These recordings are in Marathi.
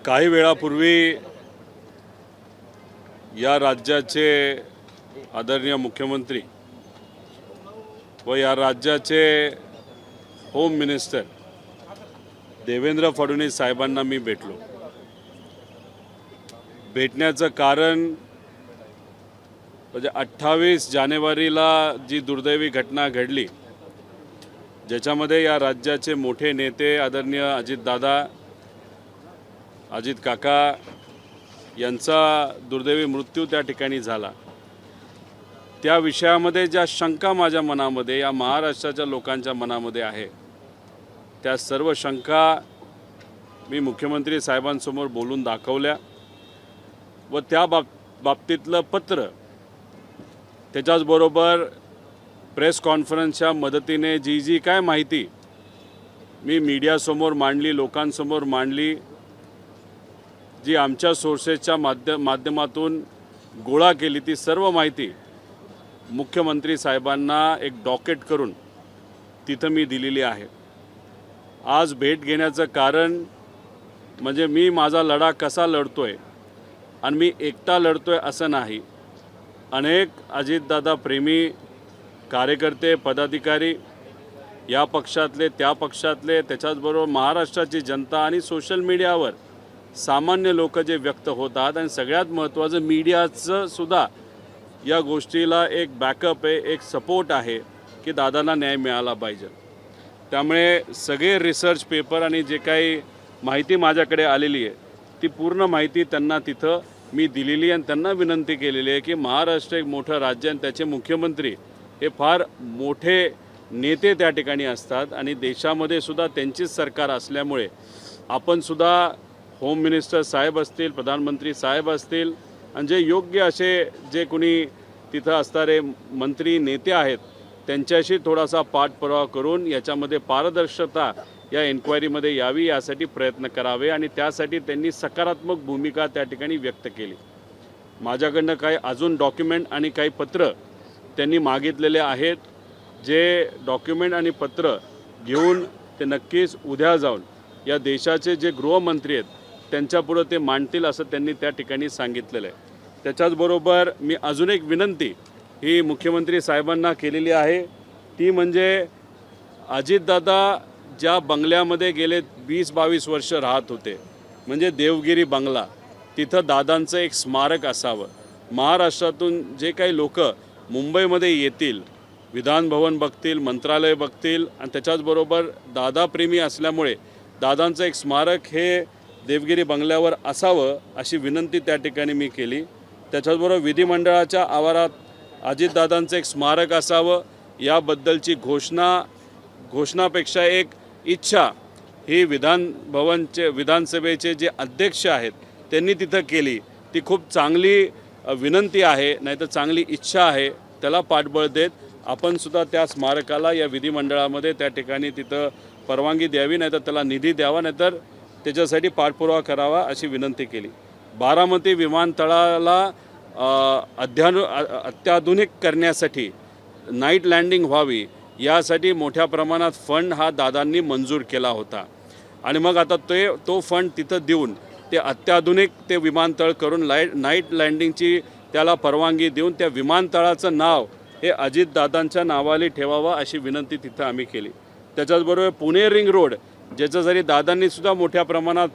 काही वेळापूर्वी या राज्याचे आदरणीय मुख्यमंत्री व या राज्याचे होम मिनिस्टर देवेंद्र फडणवीस साहेबांना मी भेटलो। भेटण्याचं कारण म्हणजे 28 जानेवारीला जी दुर्दैवी घटना घडली, ज्याच्यामध्ये या राज्याचे मोठे नेते आदरणीय अजित काका यांचा दुर्दैवी मृत्यू त्या ठिकाणी झाला। त्या विषयामध्ये ज्या शंका माझ्या मनामध्ये, या महाराष्ट्राच्या लोकांच्या मनामध्ये आहे, त्या सर्व शंका मी मुख्यमंत्री साहेबांसमोर बोलून दाखवल्या व त्या बाबतीतलं पत्र, त्याच्याचबरोबर प्रेस कॉन्फरन्सच्या मदतीने जी काय माहिती मी मीडियासमोर मांडली, लोकांसमोर मांडली, जी आमच्या सोर्सेसच्या माध्यमातून गोळा केली, ती सर्व माहिती मुख्यमंत्री साहेबांना एक डॉकेट करून तिथं मी दिलेली आहे। आज भेट घेण्याचं कारण म्हणजे मी माझा लढा कसा लढतोय आणि मी एकटा लढतोय असं नाही। अनेक अजितदादा प्रेमी कार्यकर्ते, पदाधिकारी, या पक्षातले त्या पक्षातले, त्याच्याचबरोबर महाराष्ट्राची जनता आणि सोशल मीडियावर सामान्य लोक जे व्यक्त होतात, आणि सगळ्यात महत्त्वाचं मीडियाचं सुद्धा या गोष्टीला एक बॅकअप आहे, एक सपोर्ट आहे की दादांना न्याय मिळाला पाहिजे। त्यामुळे सगळे रिसर्च पेपर आणि जे काही माहिती माझ्याकडे आलेली आहे, ती पूर्ण माहिती त्यांना तिथं मी दिलेली आणि त्यांना विनंती केलेली आहे की महाराष्ट्र एक मोठं राज्य आणि त्याचे मुख्यमंत्री हे फार मोठे नेते त्या ठिकाणी असतात आणि देशामध्ये सुद्धा त्यांचीच सरकार असल्यामुळे आपण सुद्धा होम मिनिस्टर साहेब असतील, प्रधानमंत्री साहेब असतील, आणि जे योग्य असे जे कोणी तिथं असणारे मंत्री नेते आहेत, त्यांच्याशी थोडासा पाठपुरावा करून याच्यामध्ये पारदर्शकता या एन्क्वायरीमध्ये यावी, यासाठी प्रयत्न करावे आणि त्यासाठी त्यांनी सकारात्मक भूमिका त्या ठिकाणी व्यक्त केली। माझ्याकडनं काही अजून डॉक्युमेंट आणि काही पत्र त्यांनी मागितलेले आहेत, जे डॉक्युमेंट आणि पत्र घेऊन ते नक्कीच उद्या जाऊन या देशाचे जे गृहमंत्री आहेत त्यांच्यापुढे ते मांडतील असं त्यांनी त्या ठिकाणी सांगितलेलं आहे। त्याच्याचबरोबर मी अजून एक विनंती ही मुख्यमंत्री साहेबांना केलेली आहे, ती म्हणजे अजितदादा ज्या बंगल्यामध्ये गेले 20-22 वर्ष राहत होते, म्हणजे देवगिरी बंगला, तिथं दादांचं एक स्मारक असावं। महाराष्ट्रातून जे काही लोक मुंबईमध्ये येतील, विधान भवन बघतील, मंत्रालय बघतील, आणि त्याच्याचबरोबर दादा प्रेमी असल्यामुळे दादांचं एक स्मारक हे देवगिरी बंगल्यावर असावं अशी विनंती त्या ठिकाणी मी केली। त्याच्याचबरोबर विधिमंडळाच्या आवारात अजितदादांचं एक स्मारक असावं याबद्दलची घोषणापेक्षा एक इच्छा ही विधानसभेचे जे अध्यक्ष आहेत त्यांनी तिथं केली, ती खूप चांगली विनंती आहे, नाहीतर चांगली इच्छा आहे। त्याला पाठबळ देत आपण सुद्धा त्या स्मारकाला या विधिमंडळामध्ये त्या ठिकाणी तिथं परवानगी द्यावी, नाहीतर त्याला निधी द्यावा, नाहीतर त्याच्यासाठी पाठपुरावा करावा अशी विनंती केली। बारामती विमानतळाला अत्याधुनिक करण्यासाठी नाईट लँडिंग व्हावी यासाठी मोठ्या प्रमाणात फंड हा दादांनी मंजूर केला होता, आणि मग आता तो फंड तिथं देऊन ते अत्याधुनिक ते विमानतळ करून नाईट लँडिंगची त्याला परवानगी देऊन त्या विमानतळाचं नाव हे अजितदादांच्या नावाने ठेवावं अशी विनंती तिथं आम्ही केली। त्याच्याचबरोबर पुणे रिंग रोड, ज्याच्यासाठी दादांनी सुद्धा मोठ्या प्रमाणात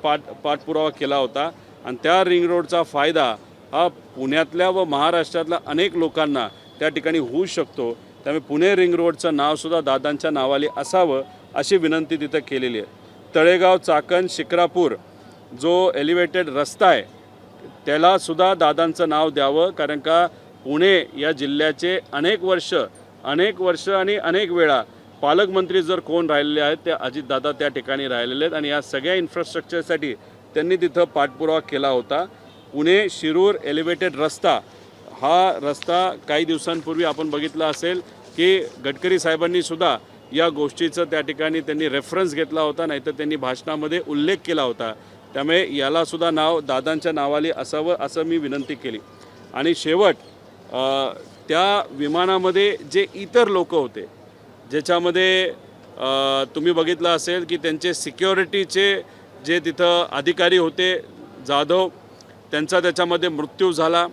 पाठपुरावा केला होता, आणि त्या रिंग रोडचा फायदा हा पुण्यातल्या व महाराष्ट्रातल्या अनेक लोकांना त्या ठिकाणी होऊ शकतो। त्यामुळे पुणे रिंग रोडचं नावसुद्धा दादांच्या नावाने असावं अशी विनंती तिथं केलेली आहे। तळेगाव, चाकण, शिक्रापूर जो एलिव्हेटेड रस्ता आहे त्यालासुद्धा दादांचं नाव द्यावं, कारण का पुणे या जिल्ह्याचे अनेक वर्ष आणि अनेक वेळा पालकमंत्री जर कोण राहिलेले आहेत ते अजितदादा त्या ठिकाणी राहिलेले आहेत, आणि या सगळ्या इन्फ्रास्ट्रक्चरसाठी त्यांनी तिथं पाठपुरावा केला होता। पुणे शिरूर एलिव्हेटेड रस्ता, हा रस्ता काही दिवसांपूर्वी आपण बघितला असेल की गडकरी साहेबांनी सुद्धा या गोष्टीचं त्या ठिकाणी त्यांनी रेफरन्स घेतला होता, नाहीतर त्यांनी भाषणामध्ये उल्लेख केला होता। त्यामुळे यालासुद्धा नाव दादांच्या नावाने असावं असं मी विनंती केली। आणि शेवट त्या विमानामध्ये जे इतर लोक होते, ज्याच्यामध्ये तुम्ही बघितलं असेल की त्यांचे सिक्युरिटीचे जे तिथं अधिकारी होते, जाधव त्यांचा त्याच्यामध्ये मृत्यू झाला.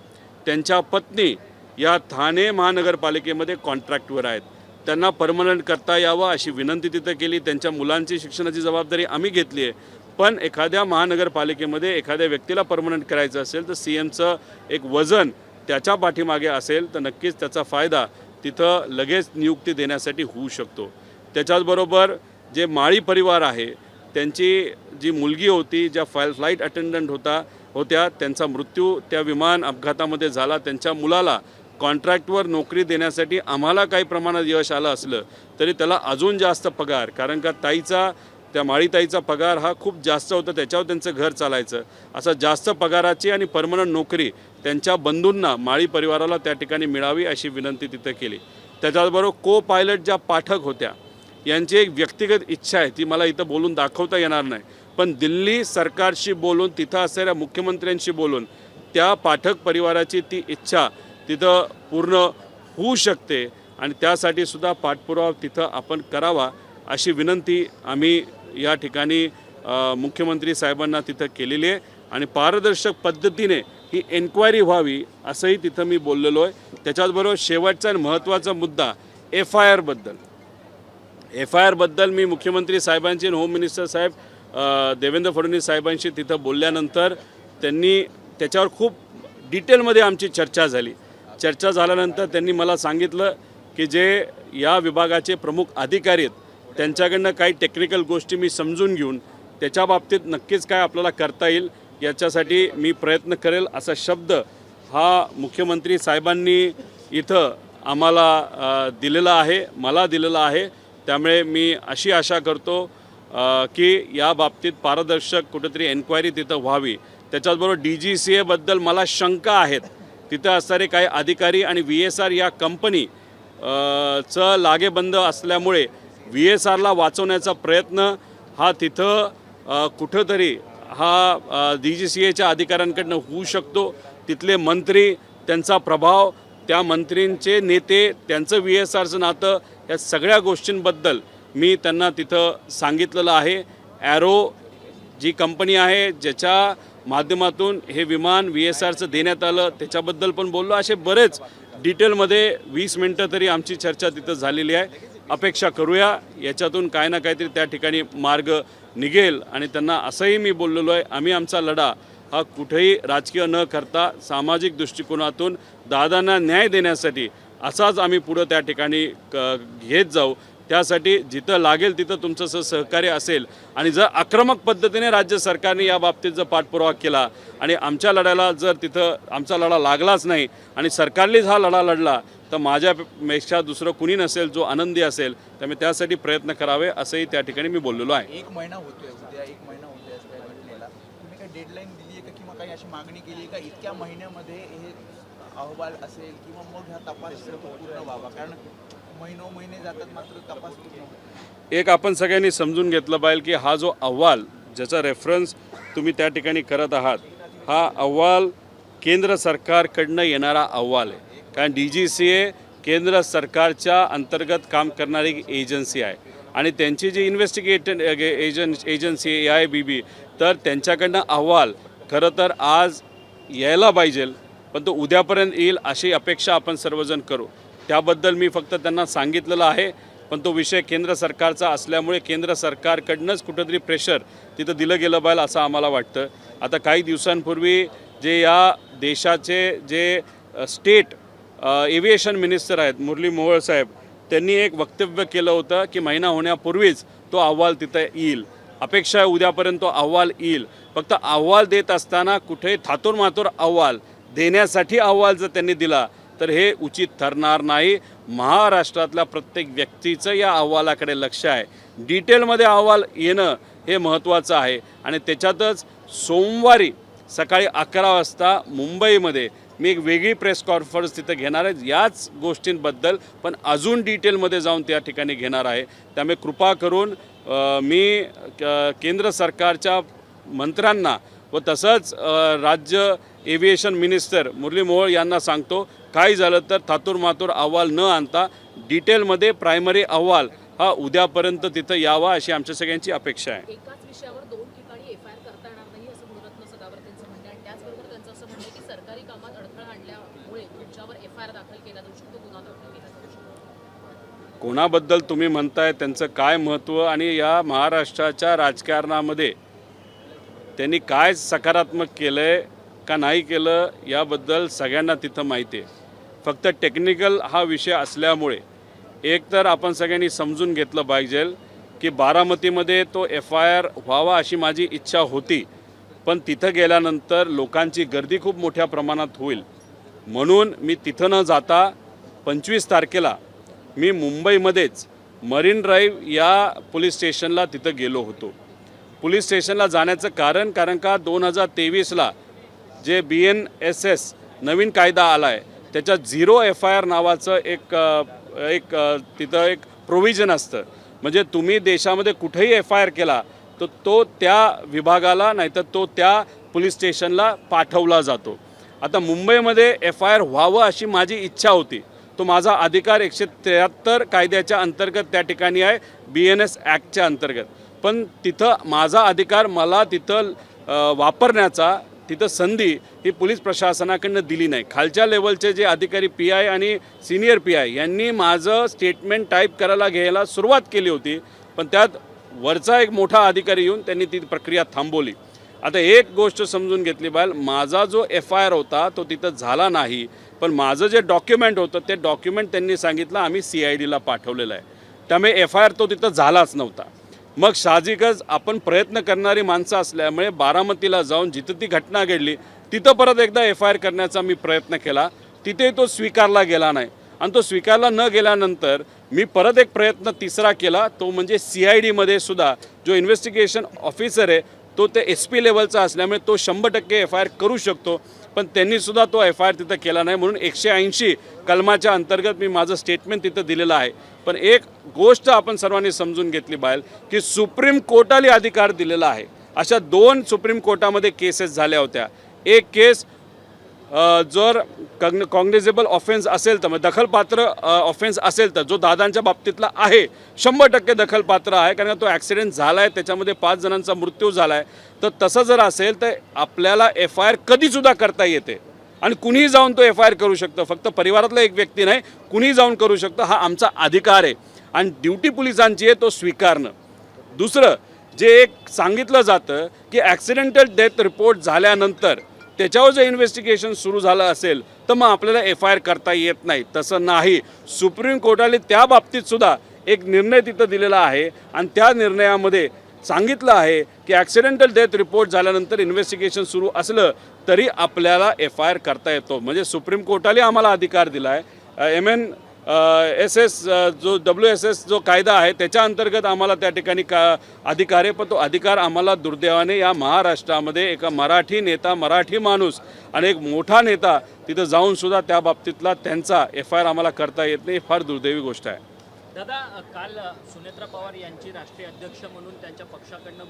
त्यांच्या पत्नी या ठाणे महानगरपालिकेमध्ये कॉन्ट्रॅक्टवर आहेत. त्यांना परमनंट करता यावं अशी विनंती तिथं केली. त्यांच्या मुलांची शिक्षणाची जबाबदारी आम्ही घेतली आहे. पण एखाद्या महानगरपालिकेमध्ये एखाद्या व्यक्तीला परमनंट करायचं असेल तर CMचं एक वजन त्याच्या पाठीमागे असेल तर नक्कीच त्याचा फायदा तिथं लगेच नियुक्ती देण्यासाठी होऊ शकतो. त्याच्याचबरोबर जे माळी परिवार आहे त्यांची जी मुलगी होती, ज्या फ्लाईट अटेंडंट होत्या, त्यांचा मृत्यू त्या विमान अपघातामध्ये झाला. त्यांच्या मुलाला कॉन्ट्रॅक्टवर नोकरी देण्यासाठी आम्हाला काही प्रमाणात यश आलं असलं तरी त्याला अजून जास्त पगार, कारण का त्या माळीताईचा पगार हा खूप जास्त होता, त्याच्यावर त्यांचं घर चालायचं. असं जास्त पगाराची आणि परमनंट नोकरी त्यांच्या बंधूंना माळी परिवाराला त्या ठिकाणी मिळावी अशी विनंती तिथं केली. त्याच्याबरोबर को पायलट ज्या पाठक होत्या यांची एक व्यक्तिगत इच्छा आहे, ती मला इथं बोलून दाखवता येणार नाही, पण दिल्ली सरकारशी बोलून तिथं असलेल्या मुख्यमंत्र्यांशी बोलून त्या पाठक परिवाराची ती इच्छा तिथं पूर्ण होऊ शकते आणि त्यासाठी सुद्धा पाठपुरावा तिथं आपण करावा अशी विनंती आम्ही या ठिकाणी मुख्यमंत्री साहेबांना तिथं केलेली आहे आणि पारदर्शक पद्धतीने ही एन्क्वायरी व्हावी असंही तिथं मी बोललेलो आहे. त्याच्याचबरोबर शेवटचा आणि महत्त्वाचा मुद्दा FIR बद्दल मी मुख्यमंत्री साहेबांची आणि होम मिनिस्टर साहेब देवेंद्र फडणवीस साहेबांशी तिथं बोलल्यानंतर त्यांनी त्याच्यावर खूप डिटेलमध्ये आमची चर्चा झाली. चर्चा झाल्यानंतर त्यांनी मला सांगितलं की जे या विभागाचे प्रमुख अधिकारी आहेत त्यांच्याकडनं काही टेक्निकल गोष्टी मी समजून घेऊन त्याच्या बाबतीत नक्कीच काय आपल्याला करता येईल याच्यासाठी मी प्रयत्न करेल असा शब्द हा मुख्यमंत्री साहेबांनी इथं आम्हाला दिलेला आहे, मला दिलेला आहे. त्यामुळे मी अशी आशा करतो की या बाबतीत पारदर्शक कुठेतरी एन्क्वायरी तिथं व्हावी. त्याच्याचबरोबर DGCA बद्दल मला शंका आहेत. तिथं असणारे काही अधिकारी आणि VSR या कंपनी चं लागेबंद असल्यामुळे VSRला वाचवण्याचा प्रयत्न हा तिथं कुठंतरी हा DGCAच्या अधिकाऱ्यांकडनं होऊ शकतो. तिथले मंत्री, त्यांचा प्रभाव, त्या मंत्रींचे नेते, त्यांचं VSRचं नातं, या सगळ्या गोष्टींबद्दल मी त्यांना तिथं सांगितलेलं आहे. ॲरो जी कंपनी आहे ज्याच्या माध्यमातून हे विमान VSRचं देण्यात आलं त्याच्याबद्दल पण बोललो. असे बरेच डिटेलमध्ये 20 मिनटं तरी आमची चर्चा तिथं झालेली आहे. अपेक्षा करूया याच्यातून काय ना काहीतरी त्या ठिकाणी मार्ग निघेल आणि त्यांना असंही मी बोललेलो आहे, आम्ही आमचा लढा हा कुठेही राजकीय न करता सामाजिक दृष्टिकोनातून दादांना न्याय देण्यासाठी असाच आम्ही पुढं त्या ठिकाणी घेत जाऊ. त्यासाठी जिथं लागेल तिथं तुमचं सहकार्य असेल आणि जर आक्रमक पद्धतीने राज्य सरकारने या बाबतीत जर पाठपुरावा केला आणि आमच्या लढ्याला जर तिथं आमचा लढा लागलाच नाही आणि सरकारनेच हा लढा लढला तर माझ्यापेक्षा दुसरं कुणी नसेल जो आनंदी असेल. त्यामुळे त्यासाठी प्रयत्न करावे असंही त्या ठिकाणी मी बोललेलो आहे. 1 महिना होतोय, उद्या 1 महिना होतोय असं काही घटनेला. तुम्ही काही डेडलाईन दिली आहे का किंवा काही अशी मागणी केली आहे का इतक्या महिन्यामध्ये हे अहवाल असेल किंवा मग हा तपास पूर्ण व्हावा? कारण महिने जातात मात्र तपास पूर्ण होतो. एक आपण सगळ्यांनी समजून घेतलं पाहिजे की हा जो अहवाल ज्याचा रेफरन्स तुम्ही त्या ठिकाणी करत आहात हा अहवाल केंद्र सरकारकडनं येणारा अहवाल आहे. कारण DGCA केंद्र सरकारच्या अंतर्गत काम करणारी एजन्सी आहे आणि त्यांची जी इन्व्हेस्टिगेशन एजन्सी AIBB तर त्यांच्याकडनं अहवाल खरं तर आज यायला पाहिजे, पण तो उद्यापर्यंत येईल अशी अपेक्षा आपण सर्वजण करू. त्याबद्दल मी फक्त त्यांना सांगितलेलं आहे. पण तो विषय केंद्र सरकारचा असल्यामुळे केंद्र सरकारकडनंच कुठंतरी प्रेशर तिथं दिलं गेलं पाहिजे असं आम्हाला वाटतं. आता काही दिवसांपूर्वी जे या देशाचे जे स्टेट एव्हिएशन मिनिस्टर आहेत मुरली मनोहर साहेब त्यांनी एक वक्तव्य केलं होतं की महिना होण्यापूर्वीच तो अहवाल तिथं येईल. अपेक्षा आहे उद्यापर्यंत तो अहवाल येईल. फक्त अहवाल देत असताना कुठे थातूरमातूर अहवाल देण्यासाठी अहवाल जर त्यांनी दिला तर हे उचित ठरणार नाही. महाराष्ट्रातल्या प्रत्येक व्यक्तीचं या अहवालाकडे लक्ष आहे. डिटेलमध्ये अहवाल येणं हे महत्त्वाचं आहे आणि त्याच्यातच सोमवारी सकाळी 11 वाजता मुंबईमध्ये मी एक वेगळी प्रेस कॉन्फरन्स तिथं घेणार आहे याच गोष्टींबद्दल, पण अजून डिटेलमध्ये जाऊन त्या ठिकाणी घेणार आहे. त्यामुळे कृपा करून मी केंद्र सरकारच्या मंत्र्यांना व तसंच राज्य एव्हिएशन मिनिस्टर मुरली मनोहर यांना सांगतो काय झालं तर थातूरमातूर अहवाल न आणता डिटेलमध्ये प्रायमरी अहवाल हा उद्यापर्यंत तिथं यावा अशी आमच्या सगळ्यांची अपेक्षा आहे. एकाच विषयावर 2 ठिकाणी FIR करता येणार नाही असं गुणरत्न सदावर्तेंचं म्हणणं आहे की सरकारी कामात अडथळा आणल्यामुळे तुमच्यावर FIR दाखल केला जाऊ शकतो, गुन्हा दाखल केला जाऊ शकतो. कोणाबद्दल तुम्ही म्हणताय, त्यांचं काय महत्त्व आणि या महाराष्ट्राच्या राजकारणामध्ये त्यांनी काय सकारात्मक केलं आहे का नाही केलं याबद्दल सगळ्यांना तिथं माहिती आहे. फक्त टेक्निकल हा विषय असल्यामुळे एकतर आपण सगळ्यांनी समजून घेतलं पाहिजे की बारामतीमध्ये तो FIR व्हावा अशी माझी इच्छा होती, पण तिथं गेल्यानंतर लोकांची गर्दी खूप मोठ्या प्रमाणात होईल म्हणून मी तिथं न जाता 25 तारखेला मी मुंबईमध्येच मरीन ड्राईव्ह या पोलीस स्टेशनला तिथं गेलो होतो. पोलीस स्टेशनला जाण्याचं कारण का 2023ला जे BNSS नवीन कायदा आला आहे त्याच्यात 0 FIR नावाचं एक तिथं एक प्रोव्हिजन असतं. म्हणजे तुम्ही देशामध्ये कुठेही FIR केला तर तो त्या विभागाला नाहीतर तो त्या पोलीस स्टेशनला पाठवला जातो. आता मुंबईमध्ये FIR व्हावं अशी माझी इच्छा होती. तो माझा अधिकार 173 कायद्याच्या अंतर्गत त्या ठिकाणी आहे, BNS ॲक्टच्या अंतर्गत. पण तिथं माझा अधिकार मला तिथं वापरण्याचा तिथं संधी ही पोलीस प्रशासनाकडनं दिली नाही. खालच्या लेवलचे जे अधिकारी PI आणि सिनियर PI यांनी माझं स्टेटमेंट टाईप घ्यायला सुरुवात केली होती, पण त्यात वरचा एक मोठा अधिकारी येऊन त्यांनी ती प्रक्रिया थांबवली. आता एक गोष्ट समजून घेतली पाहिजे, माझा जो FIR होता तो तिथं झाला नाही, पण माझं जे डॉक्युमेंट होतं ते डॉक्युमेंट त्यांनी सांगितलं आम्ही CIDला पाठवलेलं आहे. त्यामुळे FIR तो तिथं झालाच नव्हता. मग साहजिकच आपण प्रयत्न करणारी माणसं असल्यामुळे बारामतीला जाऊन जिथं ती घटना घडली तिथं परत एकदा FIR करण्याचा मी प्रयत्न केला. तिथे तो स्वीकारला गेला नाही आणि तो स्वीकारला न गेल्यानंतर मी परत एक प्रयत्न तिसरा केला, तो म्हणजे CIDमध्ये सुद्धा जो इन्व्हेस्टिगेशन ऑफिसर आहे तो ते SP लेवलचा असल्यामुळे तो 100% FIR करू शकतो, पण त्यांनीसुद्धा तो FIR तिथं केला नाही. म्हणून 180 कलमाच्या अंतर्गत मी माझं स्टेटमेंट तिथं दिलेलं आहे. पण एक गोष्ट आपण सर्वांनी समजून घेतली पाहिजे की सुप्रीम कोर्टाला अधिकार दिलेला आहे. अशा 2 सुप्रीम कोर्टामध्ये केसेस झाल्या होत्या. एक केस जर कॉग्निझेबल ऑफेन्स असेल तर दखलपात्र ऑफेन्स असेल तर जो दादांच्या बाबतीतला आहे 100% दखलपात्र आहे, कारण तो ॲक्सिडेंट झाला आहे, त्याच्यामध्ये 5 जणांचा मृत्यू झाला आहे. तर तसं जर असेल तर आपल्याला FIR कधीसुद्धा करता येते आणि कुणीही जाऊन तो FIR करू शकतं. फक्त परिवारातला एक व्यक्ती नाही, कुणीही जाऊन करू शकतं. हा आमचा अधिकार आहे आणि ड्युटी पोलिसांची आहे तो स्वीकारणं. दुसरं जे एक सांगितलं जातं की ॲक्सिडेंटल डेथ रिपोर्ट झाल्यानंतर त्याच्यावर जर इन्व्हेस्टिगेशन सुरू झालं असेल तर मग आपल्याला FIR करता येत नाही. तसं नाही. सुप्रीम कोर्टाने त्या बाबतीतसुद्धा एक निर्णय तिथं दिलेला आहे आणि त्या निर्णयामध्ये सांगितलं आहे की ॲक्सिडेंटल डेथ रिपोर्ट झाल्यानंतर इन्व्हेस्टिगेशन सुरू असलं तरी आपल्याला FIR करता येतो. म्हणजे सुप्रीम कोर्टाने आम्हाला अधिकार दिला आहे. MNSS जो WSS जो कायदा आहे त्याच्या अंतर्गत आम्हाला त्या ठिकाणी अधिकार आहे, पण तो अधिकार आम्हाला दुर्दैवाने या महाराष्ट्रामध्ये एका मराठी नेता, मराठी माणूस आणि एक मोठा नेता तिथं जाऊनसुद्धा त्या बाबतीतला त्यांचा FIR आम्हाला करता येत नाही. फार दुर्दैवी गोष्ट आहे. दादा, काल सुनेत्रा पवार यांची राष्ट्रीय अध्यक्ष म्हणून त्यांच्या पक्षाकडनं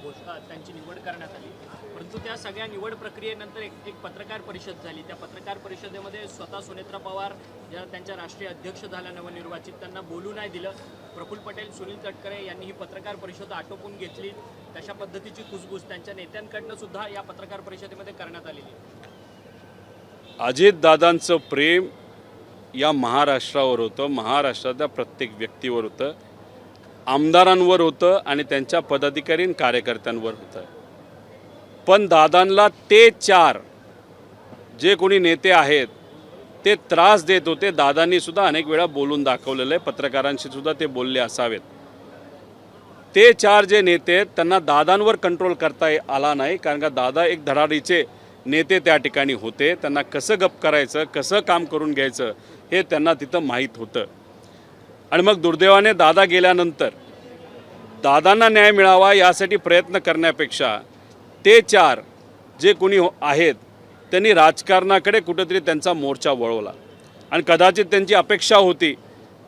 त्यांची निवड करण्यात आली, परंतु त्या सगळ्या निवड प्रक्रियेनंतर एक पत्रकार परिषद झाली. त्या पत्रकार परिषदेमध्ये स्वतः सुनेत्रा पवार ज्या त्यांच्या राष्ट्रीय अध्यक्ष झाल्या नवनिर्वाचित, त्यांना बोलू नाही दिलं. प्रफुल्ल पटेल, सुनील तटकरे यांनी ही पत्रकार परिषद आटोपून घेतली. तशा पद्धतीची कुजबूज त्यांच्या नेत्यांकडनं सुद्धा या पत्रकार परिषदेमध्ये करण्यात आलेली. अजितदादांचं प्रेम या महाराष्ट्रावर होतं, महाराष्ट्रातल्या प्रत्येक व्यक्तीवर होतं, आमदारांवर होतं आणि त्यांच्या पदाधिकारी आणि कार्यकर्त्यांवर होतं. पण दादांना ते 4 जे कोणी नेते आहेत ते त्रास देत होते. दादांनी सुद्धा अनेक वेळा बोलून दाखवलेलं आहे, पत्रकारांशी सुद्धा ते बोलले असावेत. ते 4 जे नेते आहेत त्यांना दादांवर कंट्रोल करता आला नाही, कारण का दादा एक धडाडीचे नेते त्या ठिकाणी होते. त्यांना कसं गप करायचं, कसं काम करून घ्यायचं हे त्यांना तिथं माहीत होतं. आणि मग दुर्दैवाने दादा गेल्यानंतर दादांना न्याय मिळावा यासाठी प्रयत्न करण्यापेक्षा ते 4 जे कोणी आहेत त्यांनी राजकारणाकडे कुठंतरी त्यांचा मोर्चा वळवला आणि कदाचित त्यांची अपेक्षा होती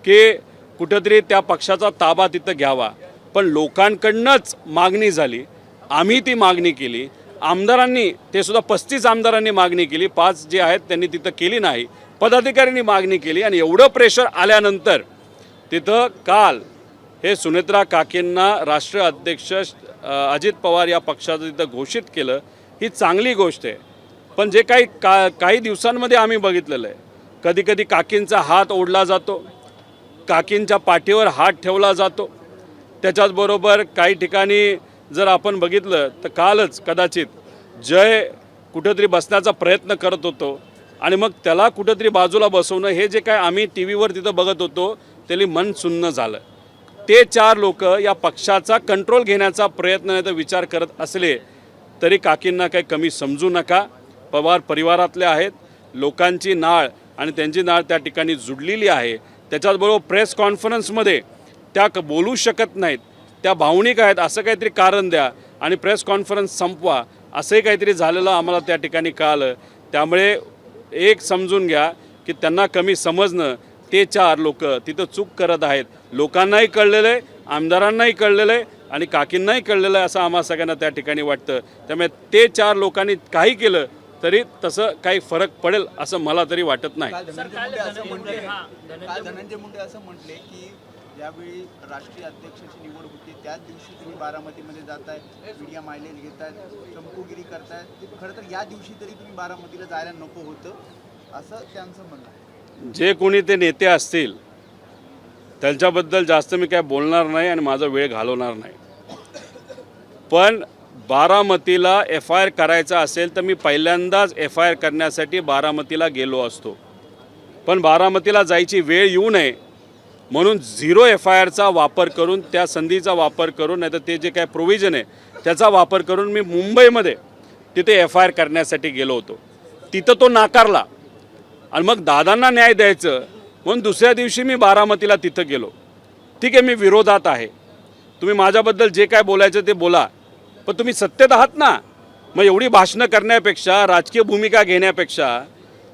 की कुठंतरी त्या पक्षाचा ताबा तिथं घ्यावा. पण लोकांकडनंच मागणी झाली, आम्ही ती मागणी केली, आमदारांनी ते सुद्धा 35 आमदारांनी मागणी केली, 5 जे आहेत त्यांनी तिथं केली नाही, पदाधिकाऱ्यांनी मागणी केली. आणि एवढं प्रेशर आल्यानंतर तिथं काल हे सुनेत्रा काकींना राष्ट्रीय अध्यक्ष अजित पवार या पक्षाचं तिथं घोषित केलं. ही चांगली गोष्ट आहे, पण जे काही दिवसांमध्ये आम्ही बघितलेलं आहे, कधी कधी काकींचा हात ओढला जातो, काकींच्या पाठीवर हात ठेवला जातो. त्याच्याचबरोबर काही ठिकाणी जर आपण बघितलं तर कालच कदाचित जय कुठंतरी बसण्याचा प्रयत्न करत होतो आणि मग त्याला कुठंतरी बाजूला बसवणं, हे जे काय आम्ही टी व्हीवर तिथं बघत होतो त्याला मन सुन्न झालं. ते 4 लोक या पक्षाचा कंट्रोल घेण्याचा प्रयत्न नाही तर विचार करत असले तरी काकींना काही कमी समजू नका. पवार परिवारातले आहेत, लोकांची नाळ आणि त्यांची नाळ त्या ठिकाणी जुडलेली आहे. त्याच्याचबरोबर प्रेस कॉन्फरन्समध्ये त्या बोलू शकत नाहीत, त्या भावनिक आहेत, असं काहीतरी कारण द्या आणि प्रेस कॉन्फरन्स संपवा, असंही काहीतरी झालेलं आम्हाला त्या ठिकाणी कळालं. त्यामुळे एक समजून घ्या की त्यांना कमी समजणं, ते 4 लोक तिथं चूक करत आहेत. लोकांनाही कळलेलं आहे, आमदारांनाही कळलेलं आहे आणि काकींनाही कळलेलं आहे असं आम्हा सगळ्यांना त्या ठिकाणी वाटतं. त्यामुळे ते 4 लोकांनी काही केलं तरी तसं काही फरक पडेल असं मला तरी वाटत नाही. काल धनंजय मुंडे असं म्हटले की ज्यावेळी राष्ट्रीय अध्यक्षाची निवड होती त्याच दिवशी तुम्ही बारामतीमध्ये जाताय, मीडिया मायलेज घेताय, चमकोगिरी करताय. खरं तर या दिवशी तरी तुम्ही बारामतीला जायला नको होतं असं त्यांचं म्हणणं आहे. जे कोणी ते नेते असतील त्यांच्याबद्दल जास्त मी काय बोलणार नाही आणि माझा वेळ घालवणार नाही. पण बारामतीला FIR करायचा असेल तर मी पहिल्यांदाच FIR करण्यासाठी बारामतीला गेलो असतो. पण बारामतीला जायची वेळ येऊ नये म्हणून 0 FIRचा वापर करून, त्या संधीचा वापर करून, नाही तर ते जे काय प्रोव्हिजन आहे त्याचा वापर करून मी मुंबईमध्ये तिथे FIR करण्यासाठी गेलो होतो. तिथं तो नाकारला आणि मग दादांना न्याय द्यायचं म्हणून दुसऱ्या दिवशी मी बारामतीला तिथं गेलो. ठीक आहे, मी विरोधात आहे, तुम्ही माझ्याबद्दल जे काय बोलायचं ते बोला, पण तुम्ही सत्तेत आहात ना. मग एवढी भाषणं करण्यापेक्षा, राजकीय भूमिका घेण्यापेक्षा,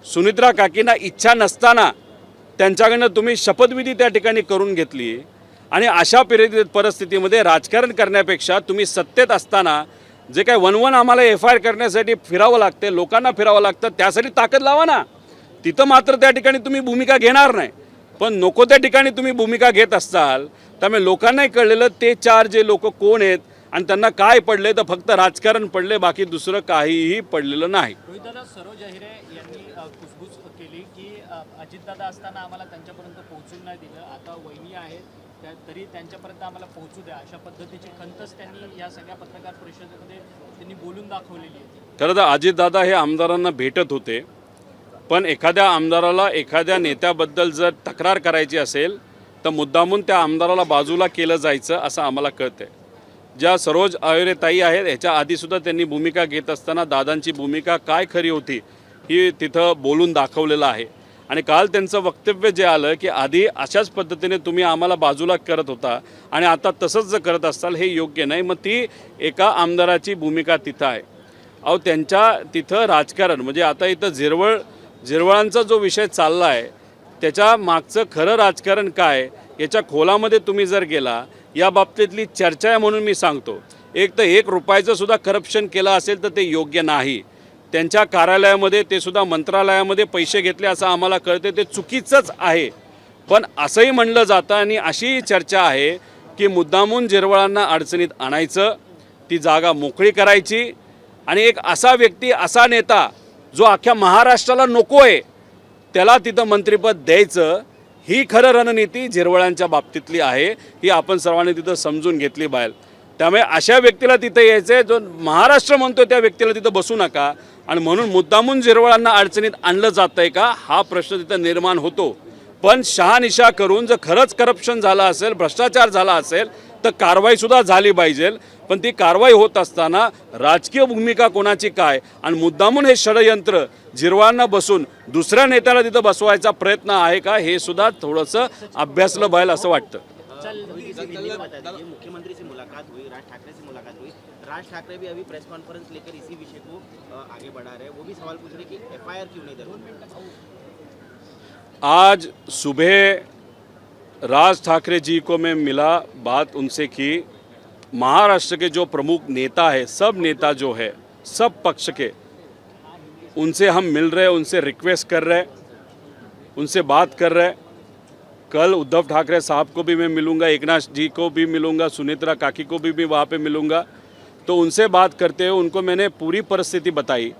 सुनित्रा काकींना इच्छा नसताना त्यांच्याकडनं तुम्ही शपथविधी त्या ठिकाणी करून घेतली आणि अशा परिस्थितीमध्ये राजकारण करण्यापेक्षा तुम्ही सत्तेत असताना जे काय वनवन आम्हाला FIR करण्यासाठी फिरावं लागते, लोकांना फिरावं लागतं, त्यासाठी ताकद लावा ना. तिथं मात्र त्या ठिकाणी तुम्ही भूमिका घेणार नाही, पण नको त्या ठिकाणी तुम्ही भूमिका घेत असाल. त्यामुळे लोकांनाही कळलेलं ते 4 जे लोक कोण आहेत आणि त्यांना काय पडले, तर फक्त राजकारण पडले, बाकी दुसरं काहीही पडलेलं नाही. रोहितदादा, सरोज अहिरे यांनी कुसबुस केली की अजितदादा असताना आम्हाला त्यांच्यापर्यंत पोहोचून नाही दिलं, आता वहिनी आहेत तरी त्यांच्यापर्यंत आम्हाला पोहोचू द्या, अशा पद्धतीची खंतच त्यांनी या सगळ्या पत्रकार परिषदेमध्ये त्यांनी बोलून दाखवलेली आहे. खरं तर अजितदादा हे आमदारांना भेटत होते, पण एखाद्या आमदाराला एखाद्या नेत्याबद्दल जर तक्रार करायची असेल तर मुद्दामून त्या आमदाराला बाजूला केलं जायचं असं आम्हाला कळतंय. ज्या सरोज अहिरे ताई आहेत ह्याच्या आधीसुद्धा त्यांनी भूमिका घेत असताना दादांची भूमिका काय खरी होती ही तिथं बोलून दाखवलेलं आहे. आणि काल त्यांचं वक्तव्य जे आलं की आधी अशाच पद्धतीने तुम्ही आम्हाला बाजूला करत होता आणि आता तसंच जर करत असाल हे योग्य नाही. मग ती एका आमदाराची भूमिका तिथं आहे. अहो, त्यांच्या तिथं राजकारण म्हणजे आता इथं झिरवळांचा जो विषय चालला आहे त्याच्या मागचं खरं राजकारण काय याच्या खोलामध्ये तुम्ही जर गेला, या बाबतीतली चर्चा आहे म्हणून मी सांगतो. एक तर 1 रुपयाचं सुद्धा करप्शन केलं असेल तर ते योग्य नाही. त्यांच्या कार्यालयामध्ये ते सुद्धा मंत्रालयामध्ये पैसे घेतले असं आम्हाला कळते, ते चुकीचंच आहे. पण असंही म्हणलं जातं आणि अशी चर्चा आहे की मुद्दामून झिरवळांना अडचणीत आणायचं, ती जागा मोकळी करायची आणि एक असा व्यक्ती, असा नेता जो अख्ख्या महाराष्ट्राला नको आहे त्याला तिथं मंत्रिपद द्यायचं, ही खरं रणनीती झिरवळांच्या बाबतीतली आहे. ही आपण सर्वांनी तिथं समजून घेतली पाहिजे. त्यामुळे अशा व्यक्तीला तिथं यायचं आहे जो महाराष्ट्र म्हणतो त्या व्यक्तीला तिथं बसू नका. आणि म्हणून मुद्दामून झिरवळांना अडचणीत आणलं जातं आहे का हा प्रश्न तिथं निर्माण होतो. पण शहानिशा करून जर खरंच करप्शन झालं असेल, भ्रष्टाचार झाला असेल तर कारवाईसुद्धा झाली पाहिजे. पण ती कारवाई होत असताना राजकीय भूमिका कोणाची काय आणि मुद्दामून हे षडयंत्र झिरवळांना बसून दुसऱ्या नेत्याला तिथं बसवायचा प्रयत्न आहे का हे सुद्धा थोडंसं अभ्यासलं पाहिजे असं वाटतं. मुख्यमंत्री से मुलाकात हुई, राज ठाकरे से मुलाकात हुई, राज ठाकरे भी अभी प्रेस कॉन्फ्रेंस लेकर इसी विषय को आगे बढ़ा रहे हैं. वो भी सवाल पूछ रहे कि FIR क्यों नहीं दर्ज. आज सुबह राज ठाकरे जी को मैं मिला, बात उनसे की. महाराष्ट्र के जो प्रमुख नेता है, सब नेता जो है, सब पक्ष के, उनसे हम मिल रहे हैं, उनसे रिक्वेस्ट कर रहे हैं, उनसे बात कर रहे हैं. कल उद्धव ठाकरे साहब को भी मैं मिलूंगा, एकनाथ जी को भी मिलूंगा, सुनित्रा काकी को भी वहाँ पे मिलूंगा. तो उनसे बात करते हुए उनको मैंने पूरी परिस्थिति बताई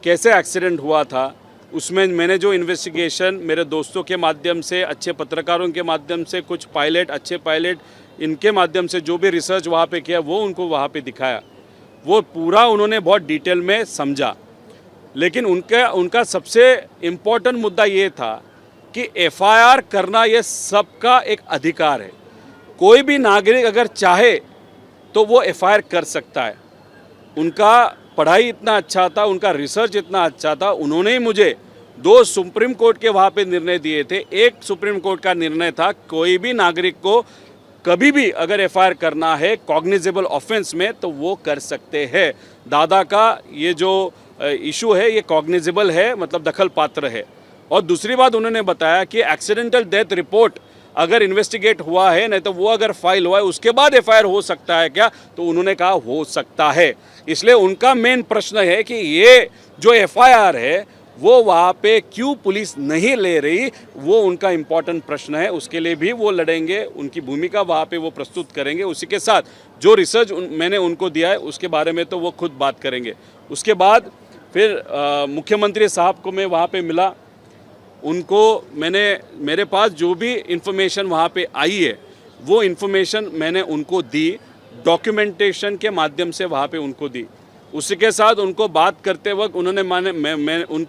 कैसे एक्सीडेंट हुआ था, उसमें मैंने जो इन्वेस्टिगेशन मेरे दोस्तों के माध्यम से, अच्छे पत्रकारों के माध्यम से, कुछ पायलट, अच्छे पायलट, इनके माध्यम से जो भी रिसर्च वहाँ पे किया वो उनको वहाँ पे दिखाया, वो पूरा उन्होंने बहुत डिटेल में समझा। लेकिन उनका सबसे इम्पोर्टेंट मुद्दा ये था कि एफआईआर करना ये सबका एक अधिकार है। कोई भी नागरिक अगर चाहे तो वो एफआईआर कर सकता है। उनका पढ़ाई इतना अच्छा था, उनका रिसर्च इतना अच्छा था, उन्होंने ही मुझे 2 सुप्रीम कोर्ट के वहाँ पे निर्णय दिए थे। एक सुप्रीम कोर्ट का निर्णय था कोई भी नागरिक को कभी भी अगर एफआईआर करना है कॉग्निजेबल ऑफेंस में तो वो कर सकते हैं। दादा का ये जो इशू है ये कॉग्निजेबल है, मतलब दखल पात्र है। और दूसरी बात उन्होंने बताया कि एक्सीडेंटल डेथ रिपोर्ट अगर इन्वेस्टिगेट हुआ है, नहीं तो वो अगर फाइल हुआ है उसके बाद एफआईआर हो सकता है क्या, तो उन्होंने कहा हो सकता है। इसलिए उनका मेन प्रश्न है कि ये जो एफआईआर है वो वहाँ पे क्यों पुलिस नहीं ले रही, वो उनका इम्पोर्टेंट प्रश्न है। उसके लिए भी वो लड़ेंगे, उनकी भूमिका वहाँ पे वो प्रस्तुत करेंगे। उसी के साथ जो रिसर्च मैंने उनको दिया है उसके बारे में तो वो खुद बात करेंगे। उसके बाद फिर मुख्यमंत्री साहब को मैं वहाँ पे मिला, उनको मेरे पास जो भी इंफॉर्मेशन वहाँ पे आई है वो इंफॉर्मेशन मैंने उनको दी, डॉक्यूमेंटेशन के माध्यम से वहाँ पे उनको दी। उसी के साथ उनको बात करते वक्त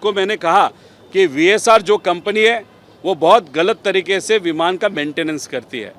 मैंने कहा कि वीएसआर जो कंपनी है वो बहुत गलत तरीके से विमान का मेंटेनेंस करती है।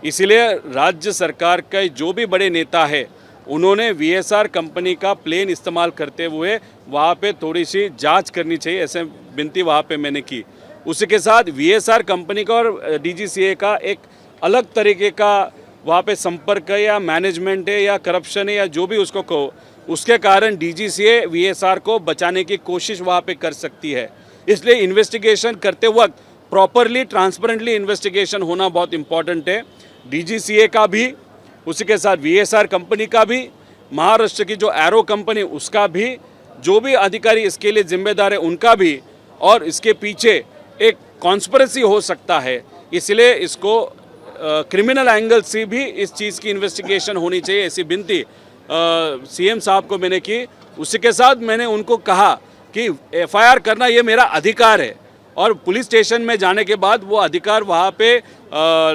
इसीलिए राज्य सरकार के जो भी बड़े नेता है उन्होंने वीएसआर कंपनी का प्लेन इस्तेमाल करते हुए वहाँ पे थोड़ी सी जांच करनी चाहिए, ऐसे विनती वहाँ पे मैंने की। उसी के साथ वीएसआर कंपनी का और डीजीसीए का एक अलग तरीके का वहाँ पे संपर्क है या मैनेजमेंट है या करप्शन है या जो भी उसको कहो, उसके कारण डीजीसीए वीएसआर को बचाने की कोशिश वहाँ पे कर सकती है। इसलिए इन्वेस्टिगेशन करते वक्त प्रॉपरली ट्रांसपेरेंटली इन्वेस्टिगेशन होना बहुत इम्पॉर्टेंट है। डीजीसीए का भी, उसी के साथ वीएसआर कंपनी का भी, महाराष्ट्र की जो एरो कंपनी उसका भी, जो भी अधिकारी इसके लिए जिम्मेदार है उनका भी, और इसके पीछे एक कॉन्स्पिरेसी हो सकता है, इसलिए इसको क्रिमिनल एंगल से भी इस चीज़ की इन्वेस्टिगेशन होनी चाहिए, ऐसी विनती सीएम साहब को मैंने की। उसी के साथ मैंने उनको कहा कि एफआईआर करना ये मेरा अधिकार है और पुलिस स्टेशन में जाने के बाद वो अधिकार वहाँ पे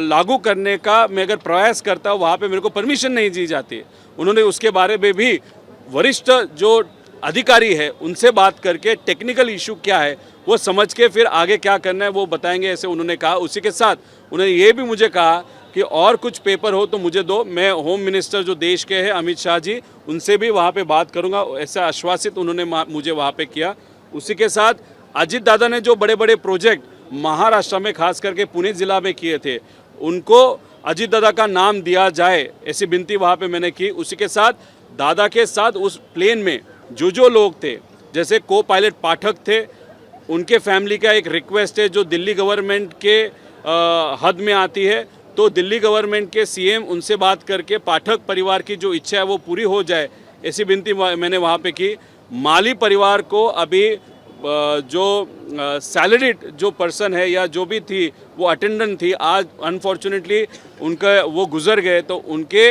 लागू करने का मैं अगर प्रयास करता हूँ वहाँ पे मेरे को परमिशन नहीं दी जाती। उन्होंने उसके बारे में भी वरिष्ठ जो अधिकारी है उनसे बात करके टेक्निकल इशू क्या है वो समझ के फिर आगे क्या करना है वो बताएंगे, ऐसे उन्होंने कहा। उसी के साथ उन्होंने ये भी मुझे कहा कि और कुछ पेपर हो तो मुझे दो, मैं होम मिनिस्टर जो देश के हैं अमित शाह जी उनसे भी वहाँ पे बात करूँगा, ऐसा आश्वासित उन्होंने मुझे वहाँ पे किया। उसी के साथ अजित दादा ने जो बड़े बड़े प्रोजेक्ट महाराष्ट्र में खास करके पुणे ज़िला में किए थे उनको अजित दादा का नाम दिया जाए, ऐसी विनती वहाँ पे मैंने की। उसी के साथ दादा के साथ उस प्लेन में जो लोग थे, जैसे को पायलट पाठक थे, उनके फैमिली का एक रिक्वेस्ट है जो दिल्ली गवर्नमेंट के हद में आती है, तो दिल्ली गवर्नमेंट के सीएम उनसे बात करके पाठक परिवार की जो इच्छा है वो पूरी हो जाए, ऐसी विनती मैंने वहाँ पे की। माली परिवार को अभी जो सैलरीड जो पर्सन है या जो भी थी वो अटेंडेंट थी, आज अनफॉर्चुनेटली उनका वो गुजर गए, तो उनके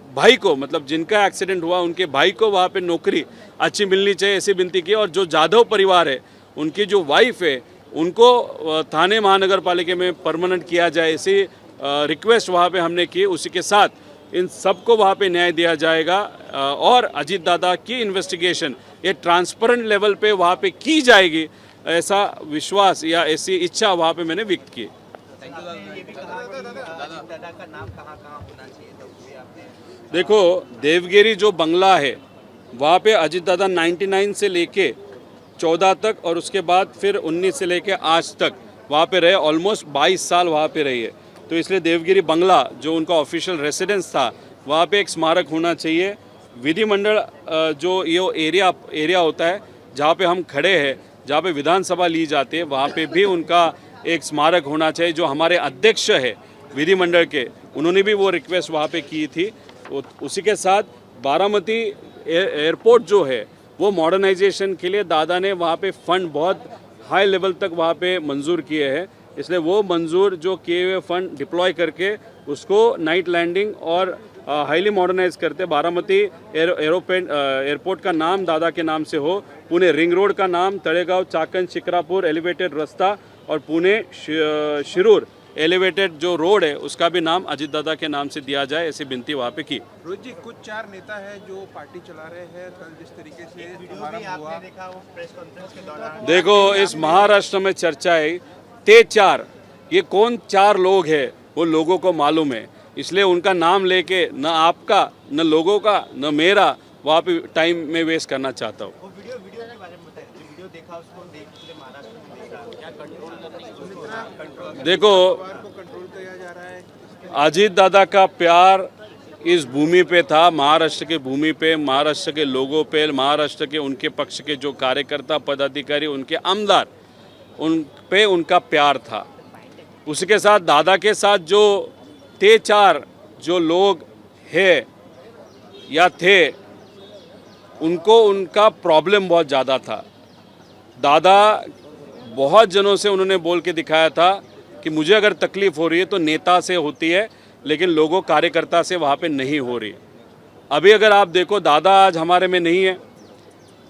भाई को, मतलब जिनका एक्सीडेंट हुआ उनके भाई को वहाँ पे नौकरी अच्छी मिलनी चाहिए, ऐसी विनती की। और जो जाधव परिवार है उनकी जो वाइफ है उनको थाने महानगर पालिका में परमानेंट किया जाए, ऐसी रिक्वेस्ट वहाँ पे हमने की। उसी के साथ इन सबको वहाँ पे न्याय दिया जाएगा और अजीत दादा की इन्वेस्टिगेशन ये ट्रांसपेरेंट लेवल पे वहाँ पे की जाएगी, ऐसा विश्वास या ऐसी इच्छा वहाँ पे मैंने व्यक्त की। देखो, देवगिरी जो बंगला है वहाँ पे अजीत दादा 99 से लेके 14 तक और उसके बाद फिर 19 से लेके आज तक वहाँ पे रहे, ऑलमोस्ट 22 साल वहाँ पे रही है। तो इसलिए देवगिरी बंगला जो उनका ऑफिशियल रेसिडेंस था वहाँ पे एक स्मारक होना चाहिए। विधिमंडल जो ये एरिया होता है जहाँ पे हम खड़े हैं, जहाँ पे विधानसभा ली जाती है, वहाँ पे भी उनका एक स्मारक होना चाहिए। जो हमारे अध्यक्ष है विधिमंडल के, उन्होंने भी वो रिक्वेस्ट वहाँ पे की थी। उसी के साथ बारामती एयरपोर्ट जो है वो मॉडर्नाइजेशन के लिए दादा ने वहाँ पे फंड बहुत हाई लेवल तक वहाँ पे मंजूर किए हैं, इसलिए वो मंजूर जो किए हुए फंड डिप्लॉय करके उसको नाइट लैंडिंग और हाईली मॉडर्नाइज करते। बारामती एयरपोर्ट का नाम दादा के नाम से हो, पुणे रिंग रोड का नाम तळेगाव चाकण शिक्रापूर एलिवेटेड रास्ता और पुणे शिरूर एलिवेटेड जो रोड है उसका भी नाम अजीत दादा के नाम से दिया जाए, ऐसी विनती वहाँ पे की। रोहित जी, कुछ 4 नेता है जो पार्टी चला रहे हैं, कल जिस तरीके से समारंभ हुआ, देखा वो प्रेस कॉन्फ्रेंस के दौरान देखो इस महाराष्ट्र में चर्चा है ते 4, ये कौन 4 लोग हैं वो लोगों को मालूम है, इसलिए उनका नाम लेके न आपका न लोगों का न मेरा वहाँ पे टाइम में वेस्ट करना चाहता हूँ। वो वीडियो के बारे में बताइए, जो वीडियो देखा उसको देख पूरे महाराष्ट्र में देखा, क्या कंट्रोल करने की देखो को कंट्रोल किया जा रहा है। अजीत दादा का प्यार इस भूमि पे था, महाराष्ट्र के भूमि पे, महाराष्ट्र के लोगों पे, महाराष्ट्र के उनके पक्ष के जो कार्यकर्ता पदाधिकारी उनके आमदार उन पे उनका प्यार था। उसके साथ दादा के साथ जो ते 4 जो लोग हैं या थे उनको उनका प्रॉब्लम बहुत ज़्यादा था। दादा बहुत जनों से उन्होंने बोल के दिखाया था कि मुझे अगर तकलीफ़ हो रही है तो नेता से होती है, लेकिन लोगों कार्यकर्ता से वहाँ पे नहीं हो रही। अभी अगर आप देखो दादा आज हमारे में नहीं है।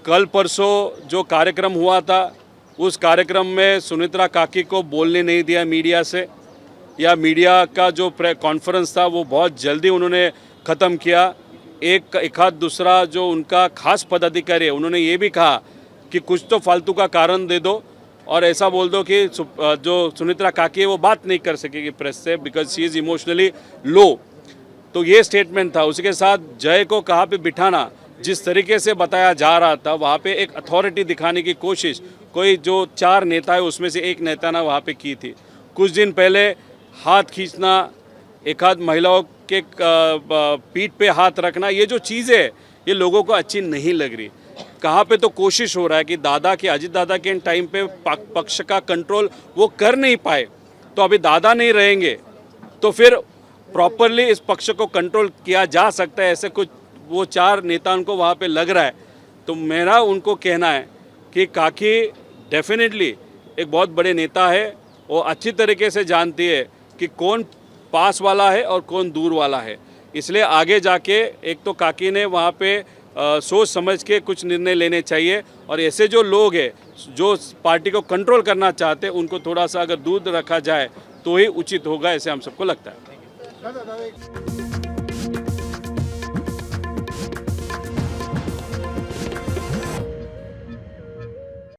कल परसों जो कार्यक्रम हुआ था उस कार्यक्रम में सुनित्रा काकी को बोलने नहीं दिया मीडिया से, या मीडिया का जो कॉन्फ्रेंस था वो बहुत जल्दी उन्होंने ख़त्म किया। एक आध दूसरा जो उनका खास पदाधिकारी है उन्होंने ये भी कहा कि कुछ तो फालतू का कारण दे दो और ऐसा बोल दो कि जो सुनित्रा काकी है वो बात नहीं कर सकेगी press say because she is emotionally low. तो ये स्टेटमेंट था। उसके साथ जय को कहाँ पे बिठाना, जिस तरीके से बताया जा रहा था वहाँ पे एक अथॉरिटी दिखाने की कोशिश कोई जो 4 नेता है उसमें से एक नेता ने वहाँ पे की थी। कुछ दिन पहले हाथ खींचना, एक आध महिलाओं के पीठ पे हाथ रखना, ये जो चीज़ें ये लोगों को अच्छी नहीं लग रही। कहाँ पे तो कोशिश हो रहा है कि दादा के अजीत दादा के टाइम पे पक्ष का कंट्रोल वो कर नहीं पाए, तो अभी दादा नहीं रहेंगे तो फिर प्रॉपरली इस पक्ष को कंट्रोल किया जा सकता है, ऐसे कुछ वो 4 नेताओं को वहाँ पे लग रहा है। तो मेरा उनको कहना है कि काकी डेफिनेटली एक बहुत बड़े नेता है, वो अच्छी तरीके से जानती है कि कौन पास वाला है और कौन दूर वाला है। इसलिए आगे जाके एक तो काकी ने वहाँ पे सोच समझ के कुछ निर्णय लेने चाहिए, और ऐसे जो लोग हैं जो पार्टी को कंट्रोल करना चाहते हैं उनको थोड़ा सा अगर दूर रखा जाए तो ही उचित होगा, ऐसे हम सबको लगता है।